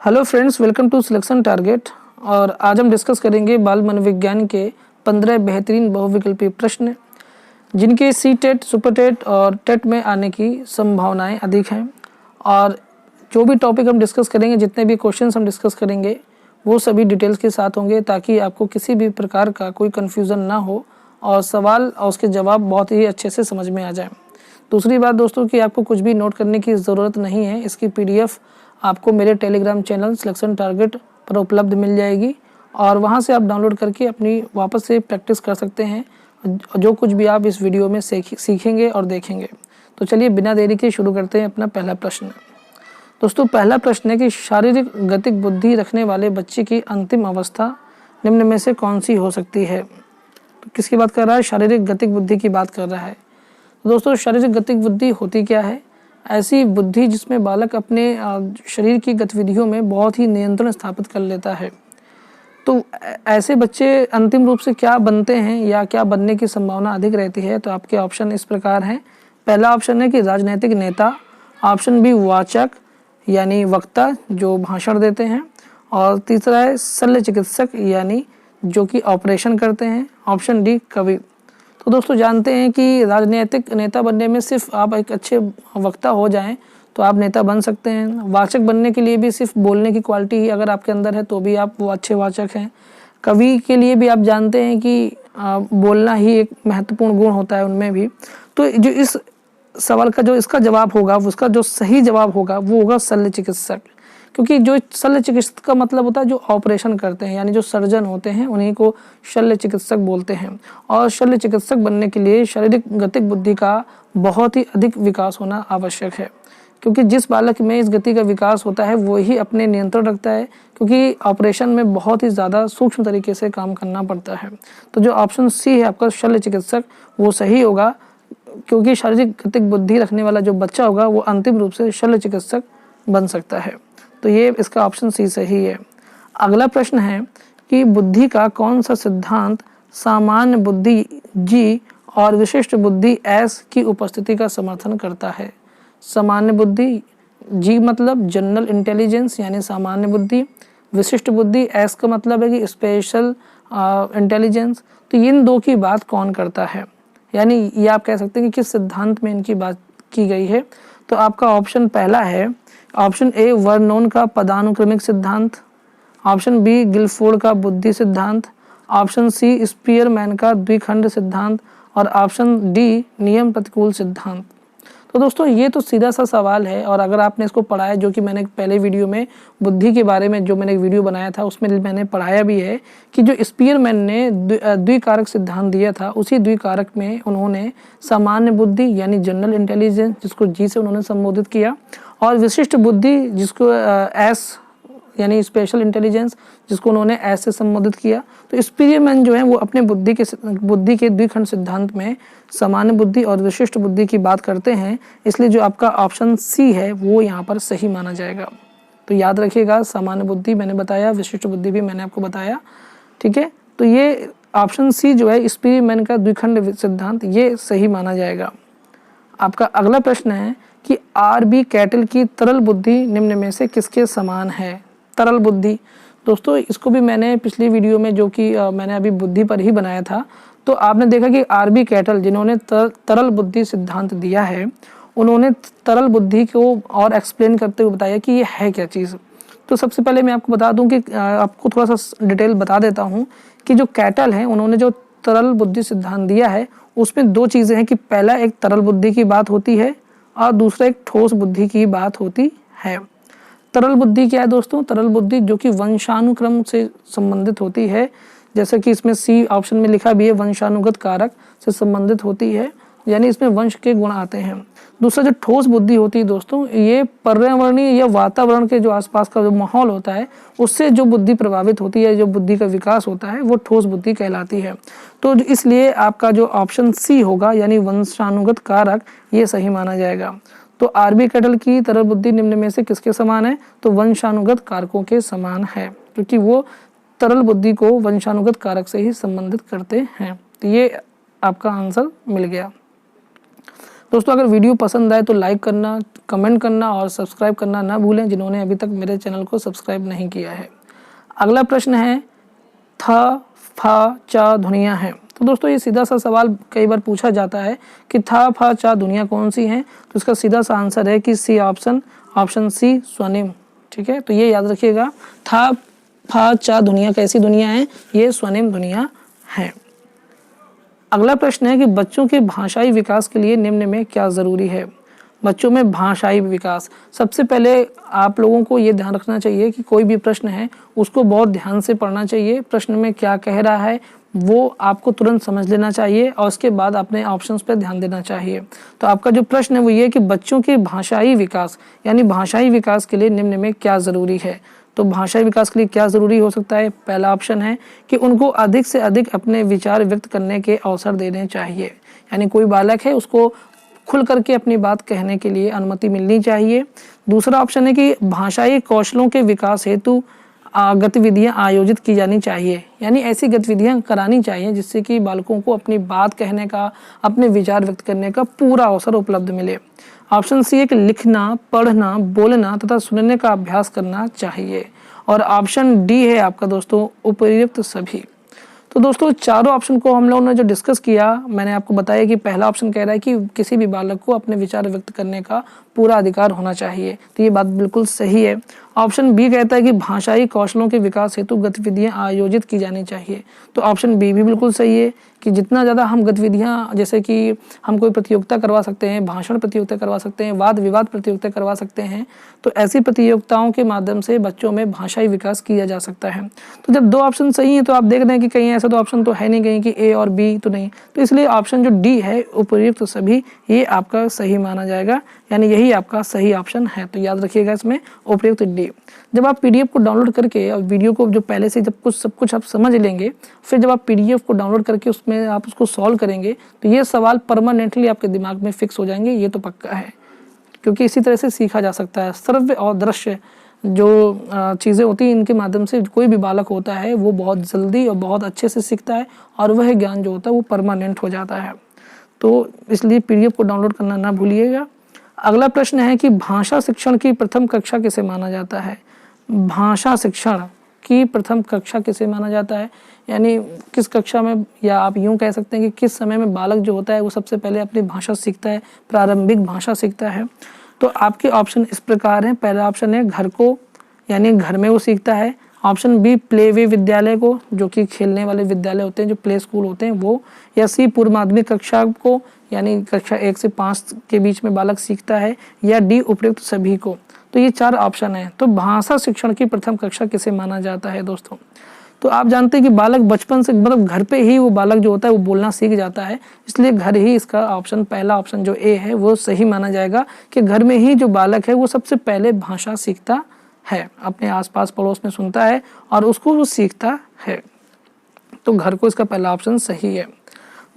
Hello friends, welcome to selection target. और आज हम डिस्कस करेंगे बाल मनोविज्ञान के 15 बेहतरीन बहुविकल्पीय प्रश्न जिनके सी टेट, सुपर टेट और टेट में आने की संभावनाएं अधिक हैं। और जो भी टॉपिक हम डिस्कस करेंगे, जितने भी क्वेश्चंस हम डिस्कस करेंगे, वो सभी डिटेल्स के साथ होंगे ताकि आपको किसी भी प्रकार का कोई कन्फ्यूज़न ना हो और सवाल और उसके जवाब बहुत ही अच्छे से समझ में आ जाए। दूसरी बात दोस्तों कि आपको कुछ भी नोट करने की ज़रूरत नहीं है। इसकी PDF आपको मेरे टेलीग्राम चैनल सिलेक्शन टारगेट पर उपलब्ध मिल जाएगी और वहां से आप डाउनलोड करके अपनी वापस से प्रैक्टिस कर सकते हैं जो कुछ भी आप इस वीडियो में सीखेंगे और देखेंगे। तो चलिए बिना देरी के शुरू करते हैं अपना पहला प्रश्न। दोस्तों, पहला प्रश्न है कि शारीरिक गतिक बुद्धि रखने वाले बच्चे की अंतिम अवस्था निम्न में से कौन सी हो सकती है। तो किसकी बात कर रहा है? शारीरिक गतिक बुद्धि की बात कर रहा है। तो दोस्तों, शारीरिक गतिक बुद्धि होती क्या है? ऐसी बुद्धि जिसमें बालक अपने शरीर की गतिविधियों में बहुत ही नियंत्रण स्थापित कर लेता है। तो ऐसे बच्चे अंतिम रूप से क्या बनते हैं या क्या बनने की संभावना अधिक रहती है? तो आपके ऑप्शन इस प्रकार हैं। पहला ऑप्शन है कि राजनीतिक नेता, ऑप्शन बी वाचक यानी वक्ता जो भाषण देते हैं, और तीसरा है शल्य चिकित्सक यानी जो कि ऑपरेशन करते हैं, ऑप्शन डी कवि। तो दोस्तों, जानते हैं कि राजनीतिक नेता बनने में सिर्फ आप एक अच्छे वक्ता हो जाएं तो आप नेता बन सकते हैं। वाचक बनने के लिए भी सिर्फ बोलने की क्वालिटी ही अगर आपके अंदर है तो भी आप वो अच्छे वाचक हैं। कवि के लिए भी आप जानते हैं कि बोलना ही एक महत्वपूर्ण गुण होता है उनमें भी। तो जो इस सवाल का जो इसका जवाब होगा, उसका जो सही जवाब होगा वो होगा शल्य चिकित्सक। क्योंकि जो शल्य चिकित्सक का मतलब होता है जो ऑपरेशन करते हैं, यानी जो सर्जन होते हैं उन्हीं को शल्य चिकित्सक बोलते हैं। और शल्य चिकित्सक बनने के लिए शारीरिक गतिक बुद्धि का बहुत ही अधिक विकास होना आवश्यक है। क्योंकि जिस बालक में इस गति का विकास होता है वो ही अपने नियंत्रण रखता है, क्योंकि ऑपरेशन में बहुत ही ज़्यादा सूक्ष्म तरीके से काम करना पड़ता है। तो जो ऑप्शन सी है आपका शल्य चिकित्सक, वो सही होगा। क्योंकि शारीरिक गतिक बुद्धि रखने वाला जो बच्चा होगा वो अंतिम रूप से शल्य चिकित्सक बन सकता है। तो ये इसका ऑप्शन सी सही है। अगला प्रश्न है कि बुद्धि का कौन सा सिद्धांत सामान्य बुद्धि जी और विशिष्ट बुद्धि एस की उपस्थिति का समर्थन करता है। सामान्य बुद्धि जी मतलब जनरल इंटेलिजेंस यानी सामान्य बुद्धि, विशिष्ट बुद्धि एस का मतलब है कि स्पेशल इंटेलिजेंस। तो इन दो की बात कौन करता है, यानी ये आप कह सकते हैं कि किस सिद्धांत में इनकी बात की गई है। तो आपका ऑप्शन पहला है, ऑप्शन ए वर्नोन का पदानुक्रमिक सिद्धांत, ऑप्शन बी गिलफोर्ड का बुद्धि सिद्धांत, ऑप्शन सी स्पीयरमैन का द्विखंड सिद्धांत और ऑप्शन डी नियम प्रतिकूल सिद्धांत। तो दोस्तों, ये तो सीधा सा सवाल है और अगर आपने इसको पढ़ा है, जो कि मैंने पहले वीडियो में बुद्धि के बारे में जो मैंने एक वीडियो बनाया था उसमें मैंने पढ़ाया भी है कि जो स्पीयरमैन ने द्विकारक सिद्धांत दिया था, उसी द्विकारक में उन्होंने सामान्य बुद्धि यानी जनरल इंटेलिजेंस जिसको जी से उन्होंने संबोधित किया, और विशिष्ट बुद्धि जिसको एस यानी स्पेशल इंटेलिजेंस जिसको उन्होंने एस से संबोधित किया। तो स्पीयरमैन जो है वो अपने बुद्धि के द्विखंड सिद्धांत में सामान्य बुद्धि और विशिष्ट बुद्धि की बात करते हैं, इसलिए जो आपका ऑप्शन सी है वो यहाँ पर सही माना जाएगा। तो याद रखिएगा, सामान्य बुद्धि मैंने बताया, विशिष्ट बुद्धि भी मैंने आपको बताया, ठीक है। तो ये ऑप्शन सी जो है स्पीयरमैन का द्विखंड सिद्धांत, ये सही माना जाएगा। आपका अगला प्रश्न है कि RB कैटल की तरल बुद्धि निम्न में से किसके समान है। तरल बुद्धि, दोस्तों इसको भी मैंने पिछली वीडियो में जो कि मैंने अभी बुद्धि पर ही बनाया था, तो आपने देखा कि RB कैटल जिन्होंने तरल बुद्धि सिद्धांत दिया है, उन्होंने तरल बुद्धि को और एक्सप्लेन करते हुए बताया कि ये है क्या चीज़। तो सबसे पहले मैं आपको बता दूं कि आपको थोड़ा सा डिटेल बता देता हूं कि जो कैटल हैं उन्होंने जो तरल बुद्धि सिद्धांत दिया है उसमें दो चीज़ें हैं कि पहला एक तरल बुद्धि की बात होती है और दूसरा एक ठोस बुद्धि की बात होती है। तरल बुद्धि क्या है दोस्तों? तरल बुद्धि जो कि वंशानुक्रम से संबंधित होती है, जैसे कि इसमें सी ऑप्शन में लिखा भी है, वंशानुगत कारक से संबंधित होती है, यानी इसमें वंश के गुण आते हैं। दूसरा जो ठोस बुद्धि होती है दोस्तों, ये पर्यावरणीय या वातावरण के जो आसपास का जो माहौल होता है उससे जो बुद्धि प्रभावित होती है, जो बुद्धि का विकास होता है, वो ठोस बुद्धि कहलाती है। तो इसलिए आपका जो ऑप्शन सी होगा यानी वंशानुगत कारक, ये सही माना जाएगा। तो RB कैटल की तरल बुद्धि निम्न में से किसके समान है? तो वंशानुगत कारकों के समान है, क्योंकि वो तरल बुद्धि को वंशानुगत कारक से ही संबंधित करते हैं। तो ये आपका आंसर मिल गया। दोस्तों अगर वीडियो पसंद आए तो लाइक करना, कमेंट करना और सब्सक्राइब करना ना भूलें जिन्होंने अभी तक मेरे चैनल को सब्सक्राइब नहीं किया है। अगला प्रश्न है थ, फ, च ध्वनियाँ हैं। तो दोस्तों ये सीधा सा सवाल कई बार पूछा जाता है कि थ, फ, च ध्वनियाँ कौन सी हैं। तो इसका सीधा सा आंसर है कि सी ऑप्शन सी स्वनिम। ठीक है, तो ये याद रखिएगा, थ, फ, च ध्वनियाँ कैसी ध्वनियाँ हैं, ये स्वनिम ध्वनियाँ हैं। अगला प्रश्न है कि बच्चों के भाषाई विकास के लिए निम्न में क्या ज़रूरी है। बच्चों में भाषाई विकास, सबसे पहले आप लोगों को ये ध्यान रखना चाहिए कि कोई भी प्रश्न है उसको बहुत ध्यान से पढ़ना चाहिए। प्रश्न में क्या कह रहा है वो आपको तुरंत समझ लेना चाहिए और उसके बाद अपने ऑप्शंस पर ध्यान देना चाहिए। तो आपका जो प्रश्न है वो ये कि बच्चों के भाषाई विकास यानी भाषाई विकास के लिए निम्न में क्या ज़रूरी है। तो भाषाई विकास के लिए क्या ज़रूरी हो सकता है। पहला ऑप्शन है कि उनको अधिक से अधिक अपने विचार व्यक्त करने के अवसर देने चाहिए, यानी कोई बालक है उसको खुल करके अपनी बात कहने के लिए अनुमति मिलनी चाहिए। दूसरा ऑप्शन है कि भाषाई कौशलों के विकास हेतु गतिविधियां आयोजित की जानी चाहिए, यानी ऐसी गतिविधियां करानी चाहिए जिससे कि बालकों को अपनी बात कहने का, अपने विचार व्यक्त करने का पूरा अवसर उपलब्ध मिले। ऑप्शन सी है कि लिखना, पढ़ना, बोलना तथा सुनने का अभ्यास करना चाहिए। और ऑप्शन डी है आपका दोस्तों उपर्युक्त सभी। तो दोस्तों चारों ऑप्शन को हम लोगों ने जो डिस्कस किया, मैंने आपको बताया कि पहला ऑप्शन कह रहा है कि किसी भी बालक को अपने विचार व्यक्त करने का पूरा अधिकार होना चाहिए, तो ये बात बिल्कुल सही है। ऑप्शन बी कहता है कि भाषाई कौशलों के विकास हेतु गतिविधियां आयोजित की जानी चाहिए, तो ऑप्शन बी भी बिल्कुल सही है कि जितना ज़्यादा हम गतिविधियां, जैसे कि हम कोई प्रतियोगिता करवा सकते हैं, भाषण प्रतियोगिता करवा सकते हैं, वाद विवाद प्रतियोगिता करवा सकते हैं, तो ऐसी प्रतियोगिताओं के माध्यम से बच्चों में भाषाई विकास किया जा सकता है। तो जब दो ऑप्शन सही हैं तो आप देख रहे हैं कि कहीं ऐसा तो ऑप्शन तो है नहीं कहीं कि ए और बी तो नहीं, तो इसलिए ऑप्शन जो डी है उपर्युक्त सभी, ये आपका सही माना जाएगा, यानी यही आपका सही ऑप्शन है। तो याद रखिएगा इसमें उपर्युक्त डी। जब आप पीडीएफ को डाउनलोड करके और वीडियो को जो पहले से जब सब कुछ आप समझ लेंगे, फिर जब आप पीडीएफ को डाउनलोड करके उसमें आप उसको सॉल्व करेंगे तो ये सवाल परमानेंटली आपके दिमाग में फिक्स हो जाएंगे, ये तो पक्का है, क्योंकि इसी तरह से सीखा जा सकता है। श्रव्य और दृश्य जो चीज़ें होती हैं इनके माध्यम से कोई भी बालक होता है वो बहुत जल्दी और बहुत अच्छे से सीखता है और वह ज्ञान जो होता है वो परमानेंट हो जाता है। तो इसलिए पीडीएफ को डाउनलोड करना ना भूलिएगा। अगला प्रश्न है कि भाषा शिक्षण की प्रथम कक्षा किसे माना जाता है। भाषा शिक्षण की प्रथम कक्षा किसे माना जाता है, यानी किस कक्षा में, या आप यूँ कह सकते हैं कि किस समय में बालक जो होता है वो सबसे पहले अपनी भाषा सीखता है, प्रारंभिक भाषा सीखता है। तो आपके ऑप्शन इस प्रकार हैं। पहला ऑप्शन है घर को, यानी घर में वो सीखता है। ऑप्शन बी प्ले वे विद्यालय को, जो कि खेलने वाले विद्यालय होते हैं, जो प्ले स्कूल होते हैं वो। या सी पूर्व माध्यमिक कक्षा को, यानी कक्षा 1 से 5 के बीच में बालक सीखता है। या डी उपयुक्त सभी को। तो ये 4 ऑप्शन हैं। तो भाषा शिक्षण की प्रथम कक्षा किसे माना जाता है दोस्तों। तो आप जानते हैं कि बालक बचपन से, मतलब घर पे ही वो बालक जो होता है वो बोलना सीख जाता है, इसलिए घर ही इसका ऑप्शन, पहला ऑप्शन जो ए है वो सही माना जाएगा कि घर में ही जो बालक है वो सबसे पहले भाषा सीखता है, अपने आसपास पड़ोस में सुनता है और उसको वो सीखता है। तो घर को इसका पहला ऑप्शन सही है।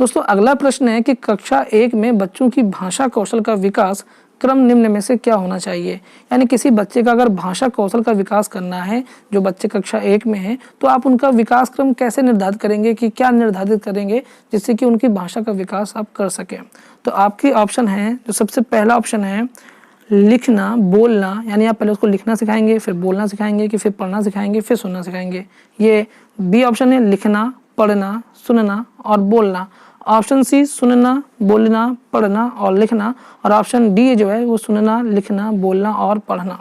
दोस्तों अगला प्रश्न है कि कक्षा 1 में बच्चों की भाषा कौशल का विकास क्रम निम्न में से क्या होना चाहिए। यानी किसी बच्चे का अगर भाषा कौशल का विकास करना है, जो बच्चे कक्षा 1 में है, तो आप उनका विकास क्रम कैसे निर्धारित करेंगे, कि क्या निर्धारित करेंगे जिससे कि उनकी भाषा का विकास आप कर सकें। तो आपके ऑप्शन हैं, जो सबसे पहला ऑप्शन है लिखना, बोलना, यानी आप पहले उसको लिखना सिखाएंगे, फिर बोलना सिखाएंगे, कि फिर पढ़ना सिखाएंगे, फिर सुनना सिखाएंगे। ये बी ऑप्शन है लिखना, पढ़ना, सुनना और बोलना। ऑप्शन सी सुनना, बोलना, पढ़ना और लिखना। और ऑप्शन डी जो है वो सुनना, लिखना, बोलना और पढ़ना।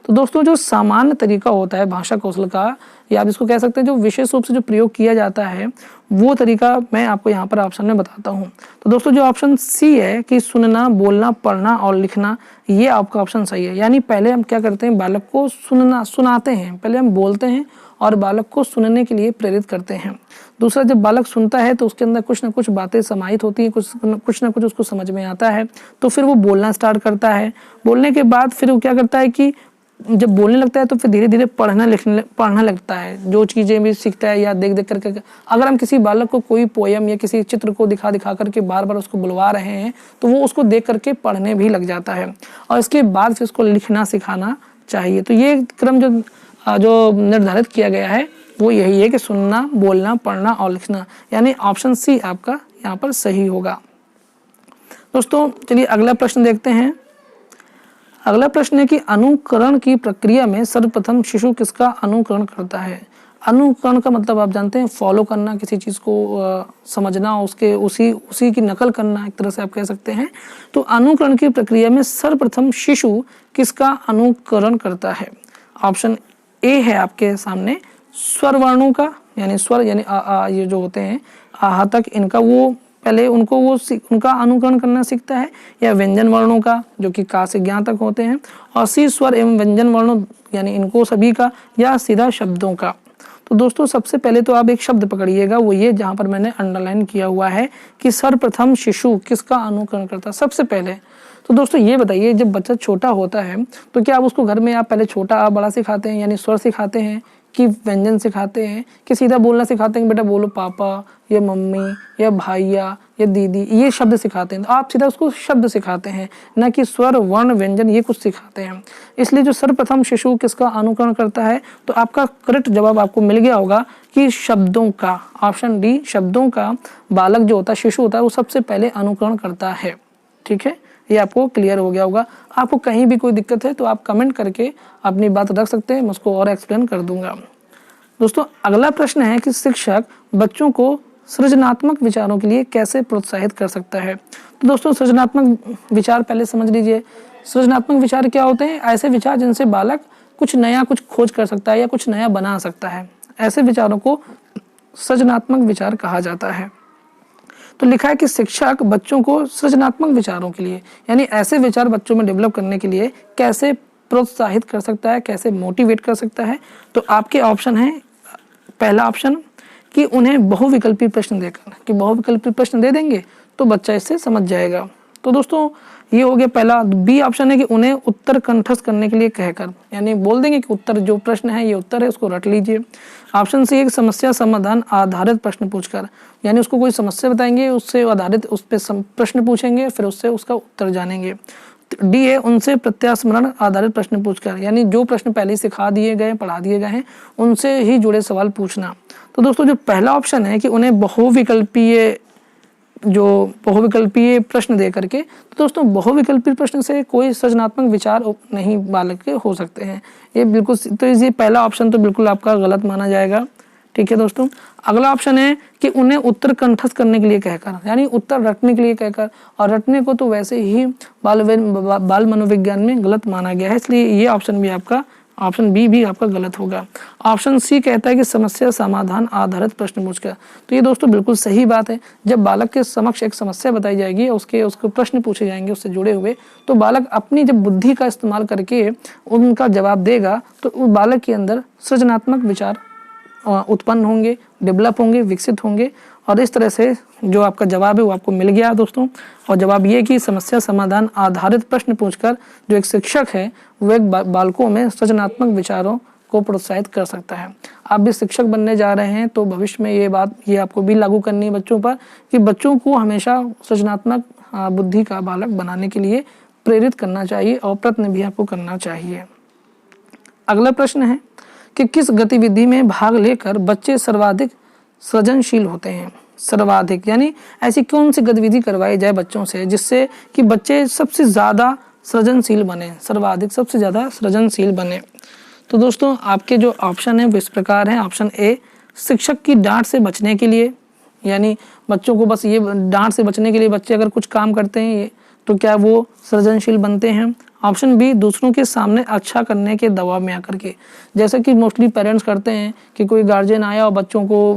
तो दोस्तों जो सामान्य तरीका होता है भाषा कौशल का, या आप इसको कह सकते हैं जो विशेष रूप से जो प्रयोग किया जाता है, वो तरीका मैं आपको यहाँ पर ऑप्शन में बताता हूँ। तो दोस्तों जो ऑप्शन सी है कि सुनना, बोलना, पढ़ना और लिखना, ये आपका ऑप्शन सही है। यानी पहले हम क्या करते हैं, बालक को सुनाते हैं, पहले हम बोलते हैं और बालक को सुनने के लिए प्रेरित करते हैं। दूसरा, जब बालक सुनता है तो उसके अंदर कुछ ना कुछ बातें समाहित होती हैं, कुछ ना कुछ उसको समझ में आता है, तो फिर वो बोलना स्टार्ट करता है। बोलने के बाद फिर वो क्या करता है कि जब बोलने लगता है तो फिर धीरे धीरे पढ़ना लगता है, जो चीज़ें भी सीखता है या देख देख करके। अगर हम किसी बालक को कोई पोयम या किसी चित्र को दिखा करके बार बार उसको बुलवा रहे हैं तो वो उसको देख करके पढ़ने भी लग जाता है, और इसके बाद फिर उसको लिखना सिखाना चाहिए। तो ये क्रम जो निर्धारित किया गया है वो यही है कि सुनना, बोलना, पढ़ना और लिखना, यानी ऑप्शन सी आपका यहाँ पर सही होगा। दोस्तों चलिए अगला प्रश्न देखते हैं। अगला प्रश्न है कि अनुकरण की प्रक्रिया में सर्वप्रथम शिशु किसका अनुकरण करता है। अनुकरण का मतलब आप जानते हैं फॉलो करना, किसी चीज़ को समझना, उसके उसी की नकल करना, एक तरह से आप कह सकते हैं। तो अनुकरण की प्रक्रिया में सर्वप्रथम शिशु किसका अनुकरण करता है। ऑप्शन ए है आपके सामने स्वर वर्णों का, यानी स्वर यानी आ ये जो होते हैं आहा तक, इनका वो पहले उनका अनुकरण करना सीखता है, या व्यंजन वर्णों का जो कि का से ज्ञा तक होते हैं, और सी स्वर एवं व्यंजन वर्णों यानी इनको सभी का, या सीधा शब्दों का। तो दोस्तों सबसे पहले तो आप एक शब्द पकड़िएगा, वो ये जहाँ पर मैंने अंडरलाइन किया हुआ है कि सर्वप्रथम शिशु किसका अनुकरण करता है सबसे पहले। तो दोस्तों ये बताइए, जब बच्चा छोटा होता है तो क्या आप उसको घर में आप पहले छोटा आ बड़ा सिखाते हैं, यानी स्वर सिखाते हैं, कि व्यंजन सिखाते हैं, कि सीधा बोलना सिखाते हैं कि बेटा बोलो पापा या मम्मी या भैया या दीदी, ये शब्द सिखाते हैं। तो आप सीधा उसको शब्द सिखाते हैं, न कि स्वर वर्ण व्यंजन ये कुछ सिखाते हैं। इसलिए जो सर्वप्रथम शिशु किसका अनुकरण करता है, तो आपका करेक्ट जवाब आपको मिल गया होगा कि शब्दों का। ऑप्शन डी, शब्दों का बालक जो होता है, शिशु होता है, वो सबसे पहले अनुकरण करता है। ठीक है, ये आपको क्लियर हो गया होगा। आपको कहीं भी कोई दिक्कत है तो आप कमेंट करके अपनी बात रख सकते हैं, मैं उसको और एक्सप्लेन कर दूंगा। दोस्तों अगला प्रश्न है कि शिक्षक बच्चों को सृजनात्मक विचारों के लिए कैसे प्रोत्साहित कर सकता है। तो दोस्तों सृजनात्मक विचार पहले समझ लीजिए। सृजनात्मक विचार क्या होते हैं? ऐसे विचार जिनसे बालक कुछ नया कुछ खोज कर सकता है या कुछ नया बना सकता है, ऐसे विचारों को सृजनात्मक विचार कहा जाता है। तो लिखा है कि शिक्षक बच्चों को सृजनात्मक विचारों के लिए, यानी ऐसे विचार बच्चों में डेवलप करने के लिए कैसे प्रोत्साहित कर सकता है, कैसे मोटिवेट कर सकता है। तो आपके ऑप्शन है, पहला ऑप्शन कि उन्हें बहुविकल्पी प्रश्न देकर, कि बहुविकल्पी प्रश्न दे देंगे तो बच्चा इससे समझ जाएगा। तो दोस्तों ये हो गया पहला। बी ऑप्शन है कि उन्हें उत्तर कंठस्थ करने के लिए कहकर, यानी बोल देंगे कि उत्तर जो प्रश्न है ये उत्तर है, उसको रट लीजिए। ऑप्शन सी एक समस्या समाधान आधारित प्रश्न पूछकर, यानी उसको कोई समस्या बताएंगे, उससे आधारित उस पर प्रश्न पूछेंगे, फिर उससे उसका उत्तर जानेंगे। डी है उनसे प्रत्यास्मरण आधारित प्रश्न पूछकर, यानी जो प्रश्न पहले सिखा दिए गए पढ़ा दिए गए हैं उनसे ही जुड़े सवाल पूछना। तो दोस्तों जो पहला ऑप्शन है कि उन्हें बहुविकल्पीय प्रश्न दे करके, तो दोस्तों बहुविकल्पीय प्रश्न से कोई सृजनात्मक विचार नहीं बालक के हो सकते हैं, ये बिल्कुल। तो ये पहला ऑप्शन तो बिल्कुल आपका गलत माना जाएगा। ठीक है दोस्तों, अगला ऑप्शन है कि उन्हें उत्तर कंठस्थ करने के लिए कहकर, यानी उत्तर रटने के लिए कहकर, और रटने को तो वैसे ही बाल मनोविज्ञान में गलत माना गया है, इसलिए ये ऑप्शन भी आपका, ऑप्शन बी भी आपका गलत होगा। ऑप्शन सी कहता है कि समस्या समाधान आधारित प्रश्न पूछकर। तो ये दोस्तों बिल्कुल सही बात है। जब बालक के समक्ष एक समस्या बताई जाएगी, उसको प्रश्न पूछे जाएंगे उससे जुड़े हुए, तो बालक अपनी जब बुद्धि का इस्तेमाल करके उनका जवाब देगा तो उस बालक के अंदर सृजनात्मक विचार उत्पन्न होंगे, डेवलप होंगे, विकसित होंगे, और इस तरह से जो आपका जवाब है वो आपको मिल गया दोस्तों। और जवाब ये कि समस्या समाधान आधारित प्रश्न पूछकर जो एक शिक्षक है वो एक बालकों में सृजनात्मक विचारों को प्रोत्साहित कर सकता है। आप भी शिक्षक बनने जा रहे हैं तो भविष्य में ये आपको भी लागू करनी है बच्चों पर, कि बच्चों को हमेशा सृजनात्मक बुद्धि का बालक बनाने के लिए प्रेरित करना चाहिए और प्रयत्न भी आपको करना चाहिए। अगला प्रश्न है कि किस गतिविधि में भाग लेकर बच्चे सर्वाधिक सृजनशील होते हैं। सर्वाधिक यानी ऐसी कौन सी गतिविधि करवाई जाए बच्चों से जिससे कि बच्चे सबसे ज़्यादा सृजनशील बने, सर्वाधिक सबसे ज़्यादा सृजनशील बने। तो दोस्तों आपके जो ऑप्शन है वो इस प्रकार हैं। ऑप्शन ए शिक्षक की डांट से बचने के लिए, यानी बच्चों को बस ये डांट से बचने के लिए बच्चे अगर कुछ काम करते हैं तो क्या वो सृजनशील बनते हैं। ऑप्शन बी दूसरों के सामने अच्छा करने के दबाव में आकर के, जैसा कि मोस्टली पेरेंट्स करते हैं कि कोई गार्जियन आया और बच्चों को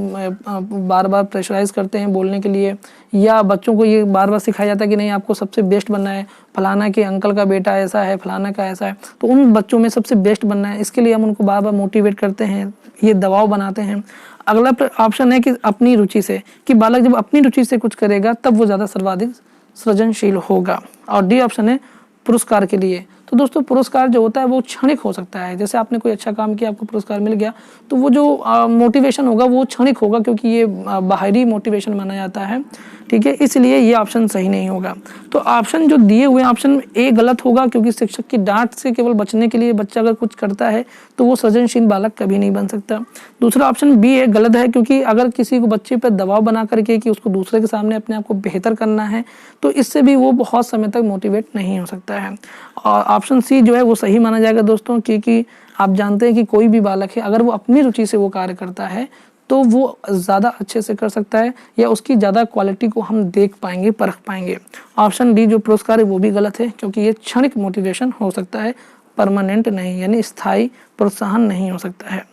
बार बार प्रेशराइज करते हैं बोलने के लिए, या बच्चों को ये बार बार सिखाया जाता है कि नहीं आपको सबसे बेस्ट बनना है, फलाना के अंकल का बेटा ऐसा है, फलाना का ऐसा है, तो उन बच्चों में सबसे बेस्ट बनना है, इसके लिए हम उनको बार बार मोटिवेट करते हैं, ये दबाव बनाते हैं। अगला ऑप्शन है कि अपनी रुचि से, कि बालक जब अपनी रुचि से कुछ करेगा तब वो ज़्यादा सर्वाधिक सृजनशील होगा। और डी ऑप्शन है पुरस्कार के लिए। तो दोस्तों पुरस्कार जो होता है वो क्षणिक हो सकता है। जैसे आपने कोई अच्छा काम किया, आपको पुरस्कार मिल गया, तो वो जो मोटिवेशन होगा वो क्षणिक होगा, क्योंकि ये बाहरी मोटिवेशन माना जाता है, ठीक है। इसलिए ये ऑप्शन सही नहीं होगा। तो ऑप्शन जो दिए हुए ऑप्शन ए गलत होगा, क्योंकि शिक्षक की डांट से केवल बचने के लिए बच्चा अगर कुछ करता है तो वो सृजनशील बालक कभी नहीं बन सकता। दूसरा ऑप्शन बी है गलत है, क्योंकि अगर किसी को बच्चे पर दबाव बना करके कि उसको दूसरे के सामने अपने आप को बेहतर करना है, तो इससे भी वो बहुत समय तक मोटिवेट नहीं हो सकता है। और ऑप्शन सी जो है वो सही माना जाएगा दोस्तों, क्योंकि आप जानते हैं कि कोई भी बालक है अगर वो अपनी रुचि से वो कार्य करता है तो वो ज़्यादा अच्छे से कर सकता है, या उसकी ज़्यादा क्वालिटी को हम देख पाएंगे, परख पाएंगे। ऑप्शन डी जो पुरस्कार है वो भी गलत है, क्योंकि ये क्षणिक मोटिवेशन हो सकता है, परमानेंट नहीं, यानी स्थायी प्रोत्साहन नहीं हो सकता है।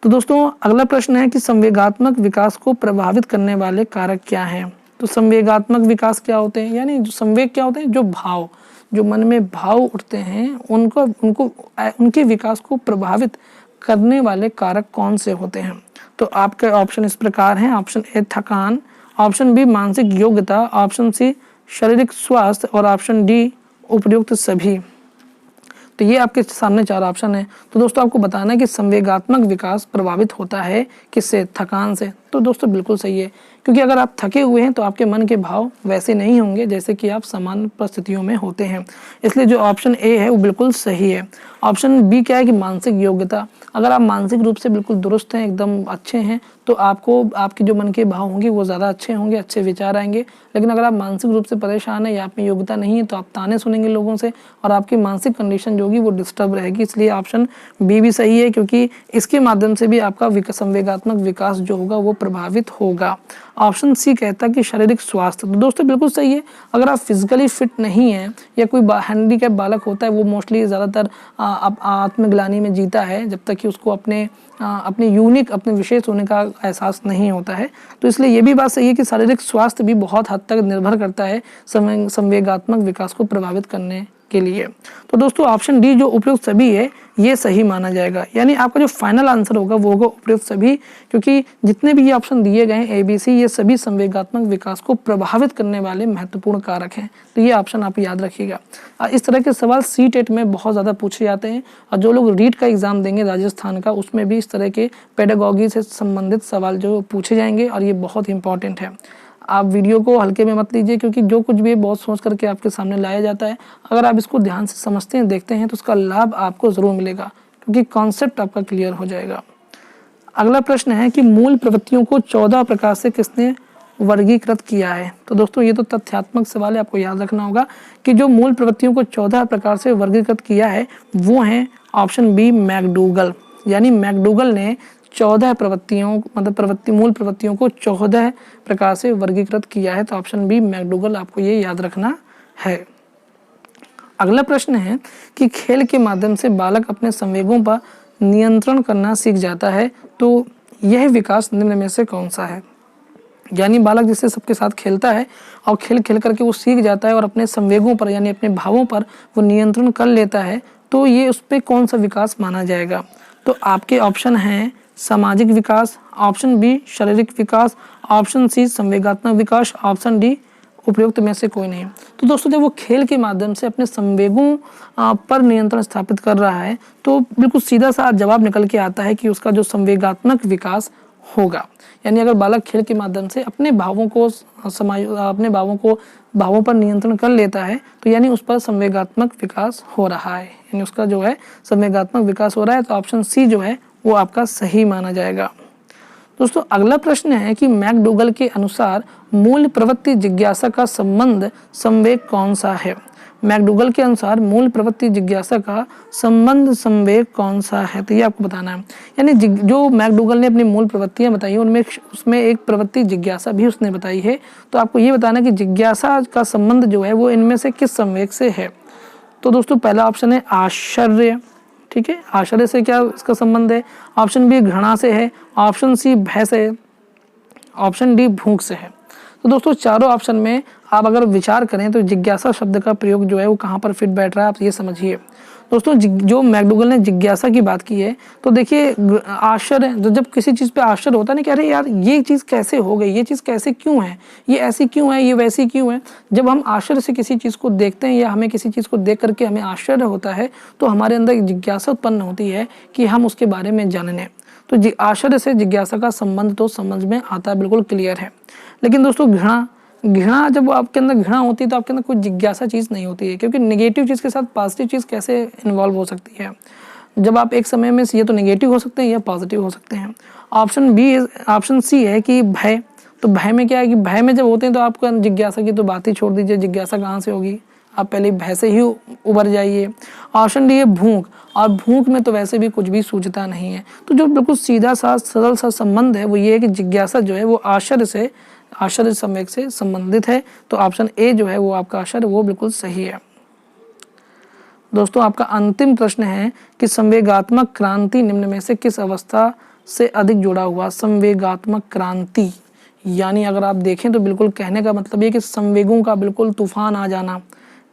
तो दोस्तों अगला प्रश्न है कि संवेगात्मक विकास को प्रभावित करने वाले कारक क्या हैं। तो संवेगात्मक विकास क्या होते हैं, यानी जो संवेग क्या होते हैं, जो भाव, जो मन में भाव उठते हैं उनके विकास को प्रभावित करने वाले कारक कौन से होते हैं। तो आपके ऑप्शन इस प्रकार हैं। ऑप्शन ए थकान, ऑप्शन बी मानसिक योग्यता, ऑप्शन सी शारीरिक स्वास्थ्य और ऑप्शन डी उपयुक्त सभी। तो ये आपके सामने 4 ऑप्शन है। तो दोस्तों आपको बताना है कि संवेगात्मक विकास प्रभावित होता है किससे, थकान से। तो दोस्तों बिल्कुल सही है, क्योंकि अगर आप थके हुए हैं तो आपके मन के भाव वैसे नहीं होंगे जैसे कि आप सामान्य परिस्थितियों में होते हैं। इसलिए जो ऑप्शन ए है वो बिल्कुल सही है। ऑप्शन बी क्या है कि मानसिक योग्यता, अगर आप मानसिक रूप से बिल्कुल दुरुस्त हैं, एकदम अच्छे हैं, तो आपको आपके जो मन के भाव होंगे वो ज़्यादा अच्छे होंगे, अच्छे विचार आएंगे। लेकिन अगर आप मानसिक रूप से परेशान हैं या आप में योग्यता नहीं है तो आप ताने सुनेंगे लोगों से और आपकी मानसिक कंडीशन जो होगी वो डिस्टर्ब रहेगी। इसलिए ऑप्शन बी भी सही है, क्योंकि इसके माध्यम से भी आपका संवेगात्मक विकास जो होगा वो प्रभावित होगा। ऑप्शन सी कहता है कि शारीरिक स्वास्थ्य। तो दोस्तों बिल्कुल सही है, अगर आप फिजिकली फिट नहीं हैं या कोई हैंडीकैप बालक होता है वो मोस्टली ज़्यादातर आत्मग्लानि में जीता है जब तक कि उसको अपने यूनिक, अपने विशेष होने का एहसास नहीं होता है। तो इसलिए ये भी बात सही है कि शारीरिक स्वास्थ्य भी बहुत हद तक निर्भर करता है संवेगात्मक विकास को प्रभावित करने के लिए। तो दोस्तों ऑप्शन डी जो उपयुक्त सभी है ये सही माना जाएगा, यानी आपका जो फाइनल आंसर होगा वो होगा उपयुक्त सभी, क्योंकि जितने भी ये ऑप्शन दिए गए हैं ABC, ये सभी संवेगात्मक विकास को प्रभावित करने वाले महत्वपूर्ण कारक हैं। तो ये ऑप्शन आप याद रखिएगा। इस तरह के सवाल CTET में बहुत ज़्यादा पूछे जाते हैं, और जो लोग रीट का एग्जाम देंगे राजस्थान का उसमें भी इस तरह के पेडागॉजी से संबंधित सवाल जो पूछे जाएंगे, और ये बहुत इंपॉर्टेंट है। आप वीडियो को हल्के में मत लीजिए, क्योंकि जो कुछ भी बहुत सोच करके आपके सामने लाया जाता है, अगर आप इसको ध्यान से समझते हैं, देखते हैं, तो उसका लाभ आपको ज़रूर मिलेगा, क्योंकि कॉन्सेप्ट आपका क्लियर हो जाएगा। अगला प्रश्न है कि मूल प्रवृत्तियों को 14 प्रकार से किसने वर्गीकृत किया है। तो दोस्तों ये तो तथ्यात्मक सवाल है, आपको याद रखना होगा कि जो मूल प्रवृत्तियों को 14 प्रकार से वर्गीकृत किया है वो हैं ऑप्शन बी मैकडूगल, यानी मैकडूगल ने 14 प्रवृत्तियों, मतलब मूल प्रवृत्तियों को 14 प्रकार से वर्गीकृत किया है। तो ऑप्शन बी मैकडूगल, आपको ये याद रखना है। अगला प्रश्न है कि खेल के माध्यम से बालक अपने संवेगों पर नियंत्रण करना सीख जाता है, तो यह विकास निम्न में से कौन सा है। यानी बालक जिससे सबके साथ खेलता है और खेल करके वो सीख जाता है और अपने संवेगों पर यानी अपने भावों पर वो नियंत्रण कर लेता है, तो ये उस पर कौन सा विकास माना जाएगा। तो आपके ऑप्शन हैं सामाजिक विकास, ऑप्शन बी शारीरिक विकास, ऑप्शन सी संवेगात्मक विकास, ऑप्शन डी उपयुक्त में से कोई नहीं। तो दोस्तों जब वो खेल के माध्यम से अपने संवेगों पर नियंत्रण स्थापित कर रहा है तो बिल्कुल सीधा सा जवाब निकल के आता है कि उसका जो संवेगात्मक विकास होगा। यानी अगर बालक खेल के माध्यम से अपने भावों पर नियंत्रण कर लेता है तो यानी उस पर संवेगात्मक विकास हो रहा है, यानी उसका जो है संवेगात्मक विकास हो रहा है। तो ऑप्शन सी जो है वो आपका सही माना जाएगा। दोस्तों अगला प्रश्न है कि मैकडूगल के अनुसार मूल प्रवृत्ति जिज्ञासा का संबंध संवेग कौन सा है। मैकडूगल के अनुसार मूल प्रवृत्ति जिज्ञासा का संबंध संवेग कौन सा है, तो ये आपको बताना है। यानी जो मैकडूगल ने अपनी मूल प्रवृत्तियां बताई हैं उनमें उसमें एक प्रवृत्ति जिज्ञासा भी उसने बताई है। तो आपको ये बताना है कि जिज्ञासा का संबंध जो है वो इनमें से किस संवेग से है। तो दोस्तों पहला ऑप्शन है आश्चर्य, ठीक है, आश्चर्य से क्या इसका संबंध है। ऑप्शन बी घृणा से है, ऑप्शन सी भय से है, ऑप्शन डी भूख से है। तो दोस्तों चारों ऑप्शन में आप अगर विचार करें तो जिज्ञासा शब्द का प्रयोग जो है वो कहाँ पर फिट बैठ रहा है, आप ये समझिए। दोस्तों जो मैकडूगल ने जिज्ञासा की बात की है, तो देखिए आश्चर्य, जब किसी चीज़ पे आश्चर्य होता है ना कि अरे यार ये चीज़ कैसे हो गई, ये चीज़ कैसे क्यों है, ये ऐसी क्यों है, ये वैसी क्यों है। जब हम आश्चर्य से किसी चीज़ को देखते हैं या हमें किसी चीज़ को देख करके हमें आश्चर्य होता है, तो हमारे अंदर एक जिज्ञासा उत्पन्न होती है कि हम उसके बारे में जानने। तो आश्चर्य से जिज्ञासा का संबंध तो समझ में आता है, बिल्कुल क्लियर है। लेकिन दोस्तों घृणा जब आपके अंदर घृणा होती है तो आपके अंदर कोई जिज्ञासा चीज़ नहीं होती है, क्योंकि नेगेटिव चीज़ के साथ पॉजिटिव चीज़ कैसे इन्वॉल्व हो सकती है। जब आप एक समय में ये तो नेगेटिव हो सकते हैं या पॉजिटिव हो सकते हैं। ऑप्शन सी है कि भय। तो भय में क्या है कि भय में जब होते हैं तो आपको जिज्ञासा की तो बात ही छोड़ दीजिए, जिज्ञासा कहाँ से होगी, आप पहले भय से ही उबर जाइए। ऑप्शन डी है भूख, और भूख में तो वैसे भी कुछ भी सूझता नहीं है। तो जो बिल्कुल सीधा सा सरल सा संबंध है वो ये है कि जिज्ञासा जो है वो आश्चर्य संवेग से संबंधित है। तो ऑप्शन ए जो है वो आपका आश्चर्य वो बिल्कुल सही है। दोस्तों आपका अंतिम प्रश्न है कि संवेगात्मक क्रांति निम्न में से किस अवस्था से अधिक जुड़ा हुआ। संवेगात्मक क्रांति यानी अगर आप देखें तो बिल्कुल कहने का मतलब ये कि संवेगों का बिल्कुल तूफान आ जाना,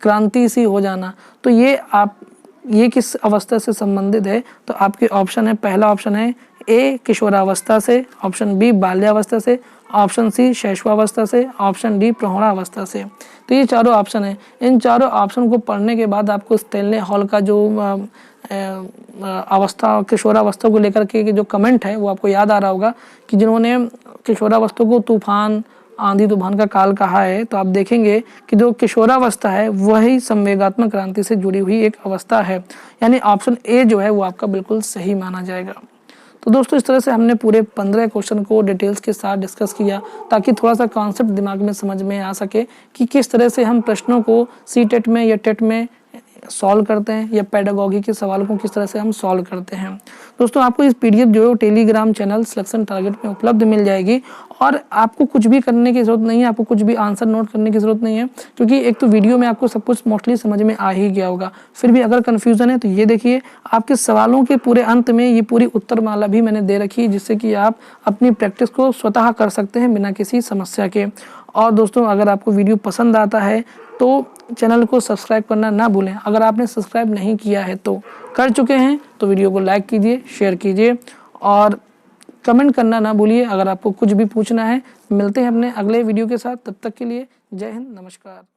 क्रांति सी हो जाना। तो ये किस अवस्था से संबंधित है। तो आपके ऑप्शन है, पहला ऑप्शन है ए किशोरावस्था से, ऑप्शन बी बाल्यावस्था से, ऑप्शन सी शैशवावस्था से, ऑप्शन डी प्रौढ़ावस्था से। तो ये चारों ऑप्शन है। इन चारों ऑप्शन को पढ़ने के बाद आपको स्टैनले हॉल का जो अवस्था किशोरावस्था को लेकर के जो कमेंट है वो आपको याद आ रहा होगा कि जिन्होंने किशोरावस्था को तूफान, आंधी तूफान का काल कहा है। तो आप देखेंगे कि जो किशोरावस्था है वही संवेगात्मक क्रांति से जुड़ी हुई एक अवस्था है, यानी ऑप्शन ए जो है वो आपका बिल्कुल सही माना जाएगा। तो दोस्तों इस तरह से हमने पूरे 15 क्वेश्चन को डिटेल्स के साथ डिस्कस किया ताकि थोड़ा सा कॉन्सेप्ट दिमाग में समझ में आ सके कि किस तरह से हम प्रश्नों को सी-टेट में या टेट में सॉल्व करते हैं या पेडागॉगी के सवालों को किस तरह से हम सॉल्व करते हैं। दोस्तों आपको इस पीडीएफ जो है टेलीग्राम चैनल सिलेक्शन टारगेट में उपलब्ध मिल जाएगी और आपको कुछ भी करने की ज़रूरत नहीं है, आपको कुछ भी आंसर नोट करने की ज़रूरत नहीं है, क्योंकि एक तो वीडियो में आपको सब कुछ मोस्टली समझ में आ ही गया होगा। फिर भी अगर कन्फ्यूज़न है तो ये देखिए आपके सवालों के पूरे अंत में ये पूरी उत्तरमाला भी मैंने दे रखी है, जिससे कि आप अपनी प्रैक्टिस को स्वतः कर सकते हैं बिना किसी समस्या के। और दोस्तों अगर आपको वीडियो पसंद आता है तो चैनल को सब्सक्राइब करना ना भूलें। अगर आपने सब्सक्राइब नहीं किया है तो कर चुके हैं तो वीडियो को लाइक कीजिए, शेयर कीजिए और कमेंट करना ना भूलिए अगर आपको कुछ भी पूछना है। मिलते हैं अपने अगले वीडियो के साथ, तब तक के लिए जय हिंद, नमस्कार।